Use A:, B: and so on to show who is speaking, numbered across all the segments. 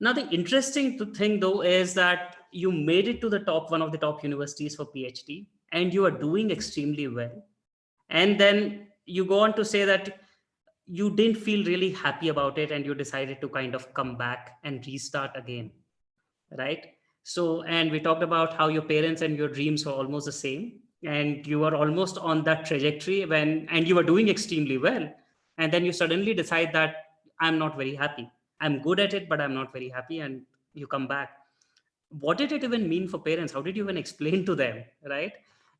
A: Now, the interesting thing though is that you made it to the top, one of the top universities for PhD, and you are doing extremely well. And then you go on to say that you didn't feel really happy about it and you decided to kind of come back and restart again, right? So, and we talked about how your parents and your dreams were almost the same, and you were almost on that trajectory and you were doing extremely well. And then you suddenly decide that I'm not very happy. I'm good at it, but I'm not very happy. And you come back. What did it even mean for parents? How did you even explain to them, right?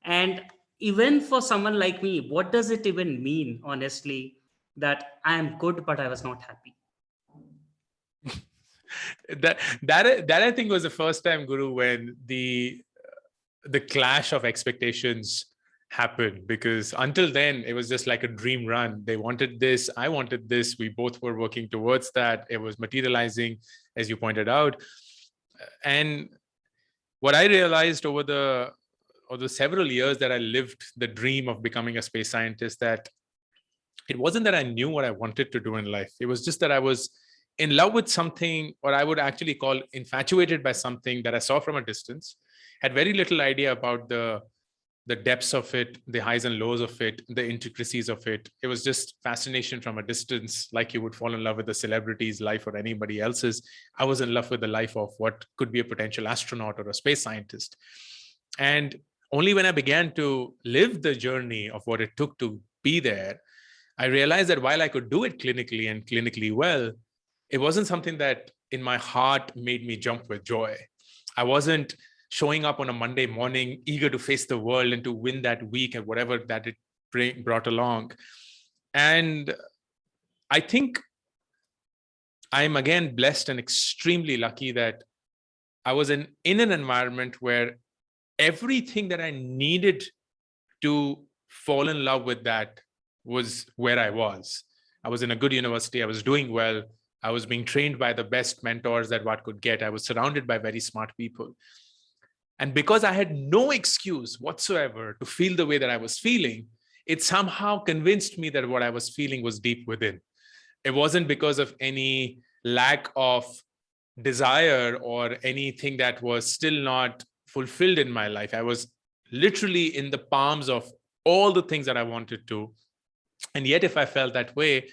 A: And even for someone like me, what does it even mean, honestly, that I'm good, but I was not happy?
B: That I think was the first time, Guru, when the clash of expectations happened, because until then it was just like a dream run. They wanted this, I wanted this, we both were working towards that. It was materializing, as you pointed out. And what I realized over the several years that I lived the dream of becoming a space scientist, that it wasn't that I knew what I wanted to do in life. It was just that I was in love with something, or I would actually call infatuated by something that I saw from a distance, had very little idea about the depths of it, the highs and lows of it, the intricacies of it. It was just fascination from a distance, like you would fall in love with a celebrity's life or anybody else's. I was in love with the life of what could be a potential astronaut or a space scientist. And only when I began to live the journey of what it took to be there, I realized that while I could do it clinically and clinically well, it wasn't something that in my heart made me jump with joy. I wasn't showing up on a Monday morning, eager to face the world and to win that week and whatever that it brought along. And I think I'm again blessed and extremely lucky that I was in an environment where everything that I needed to fall in love with that was where I was. I was in a good university. I was doing well. I was being trained by the best mentors that one could get. I was surrounded by very smart people. And because I had no excuse whatsoever to feel the way that I was feeling, it somehow convinced me that what I was feeling was deep within. It wasn't because of any lack of desire or anything that was still not fulfilled in my life. I was literally in the palms of all the things that I wanted to. And yet, if I felt that way,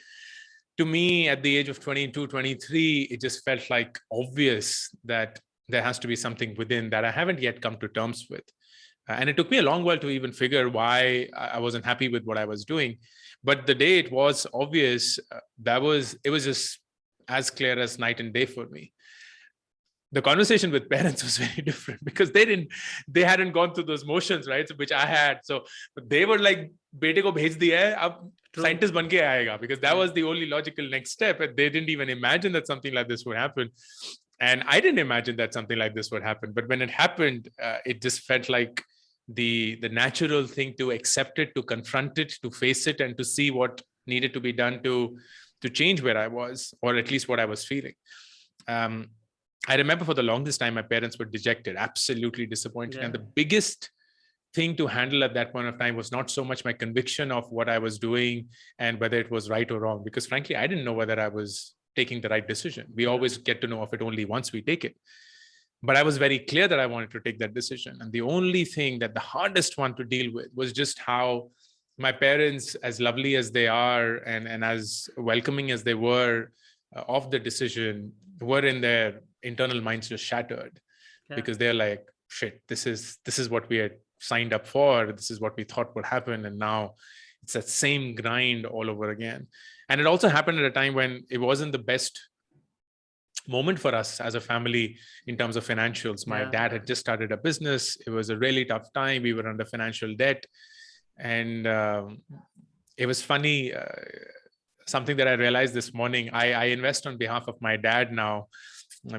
B: to me, at the age of 22, 23, it just felt like obvious that there has to be something within that I haven't yet come to terms with. And it took me a long while to even figure why I wasn't happy with what I was doing. But the day it was obvious, it was just as clear as night and day for me. The conversation with parents was very different because they hadn't gone through those motions, right? So, which I had. So they were like, "Bete ko bhej diya hai, ab scientist ban ke aayega," because that was the only logical next step. And they didn't even imagine that something like this would happen. And I didn't imagine that something like this would happen. But when it happened, it just felt like the natural thing to accept it, to confront it, to face it, and to see what needed to be done to change where I was, or at least what I was feeling. I remember for the longest time, my parents were dejected, absolutely disappointed. Yeah. And the biggest thing to handle at that point of time was not so much my conviction of what I was doing and whether it was right or wrong, because frankly, I didn't know whether I was taking the right decision. We always get to know of it only once we take it. But I was very clear that I wanted to take that decision. And the only thing that the hardest one to deal with was just how my parents, as lovely as they are and as welcoming as they were of the decision, were in their internal minds just shattered. Yeah. Because they're like, shit, this is what we had signed up for. This is what we thought would happen. And now it's that same grind all over again. And it also happened at a time when it wasn't the best moment for us as a family in terms of financials. My dad had just started a business. It was a really tough time. We were under financial debt. And it was funny. Something that I realized this morning, I invest on behalf of my dad now,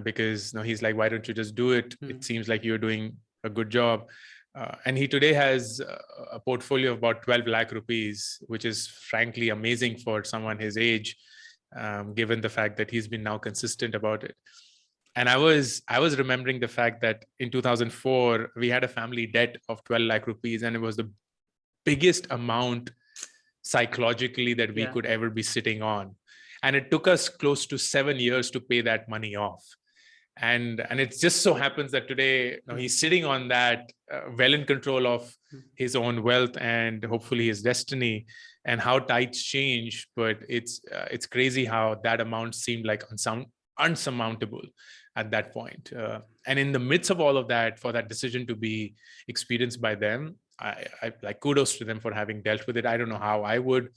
B: because he's like, why don't you just do it? It seems like you're doing a good job. And he today has a portfolio of about 12 lakh rupees, which is frankly amazing for someone his age, given the fact that he's been now consistent about it. And I was remembering the fact that in 2004, we had a family debt of 12 lakh rupees, and it was the biggest amount psychologically that we could ever be sitting on. And it took us close to 7 years to pay that money off. and it just so happens that today he's sitting on that, well in control of his own wealth and hopefully his destiny, and how tides change. But it's crazy how that amount seemed like unsurmountable at that point. And in the midst of all of that, for that decision to be experienced by them, I like kudos to them for having dealt with it. I don't know how I would,